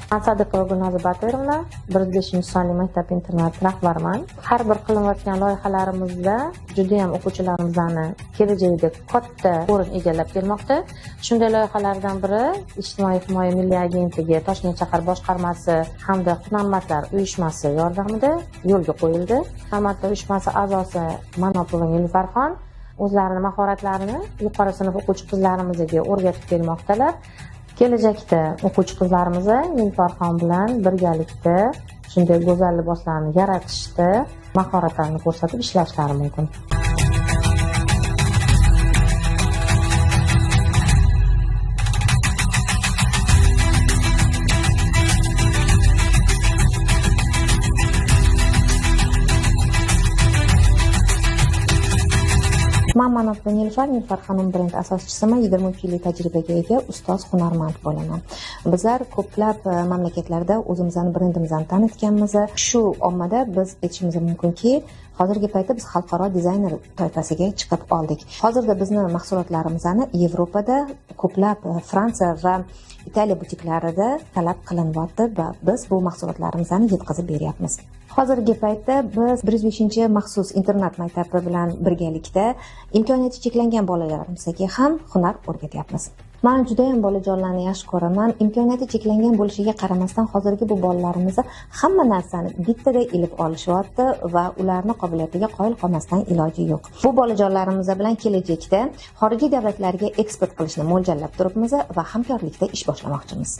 Sadiqova Gulnoza Batirovna, 105-sonli maktab internat rahbariman. Har bir qilinayotgan loyihalarimizda juda ham o'quvchilarimizni kelajakda katta o'rin egallab kelmoqda. Shunday loyihalardan biri Ijtimoiy himoya milliy agentligi Toshkent shahar boshqarmasi hamda Hunarmandlar uyushmasi yordamida yo'lga qo'yildi. Hunarmandlar uyushmasi a'zosi Manopova Nilufar o'zlarining mahoratlarini yuqori sinf o'quvchi qizlarimizga o'rgatib kelmoqdalar. Kelajakda o'quvchi qizlarimiz Nilufar bilan birgalikda shunday go'zal liboslarni yaratishda mahoratlarini ko'rsatib ishlashlari mumkin. Men Manopova Nilufar Xonum brend asoschisiman. 23 yillik tajribaga ega ustoz hunarmand bo'laman. Bizlar ko'plab mamlakatlarda o'zimizning brendimizni tanitganmiz. Shu ommada biz aytishimiz mumkinki, hozirgi paytda biz xalqaro dizayner toifasiga chiqib oldik. Hozirda bizning mahsulotlarimizni Yevropada ko'plab Fransiya va Italiya butiklarida talab qilinyapti va biz bu mahsulotlarimizni yetkazib beryapmiz. Hozirgi paytda biz 105-maxsus internat maktabi bilan birgalikda imkoniyati cheklangan bolalarimizga ham hunar o'rgatyapmiz. Men juda ham bolajonlarni yaxshi ko'raman. Imkoniyati cheklangan bo'lishiga qaramasdan hozirgi bu bolalarimiz hamma narsani bittada ilib olishyapti va ularning qobiliyatiga qoyil qolmasdan iloji yo'q. Bu bolajonlarimiz bilan kelajakda xorijiy davlatlarga eksport qilishni mo'ljallab turibmiz va hamkorlikda ish boshlamoqchimiz.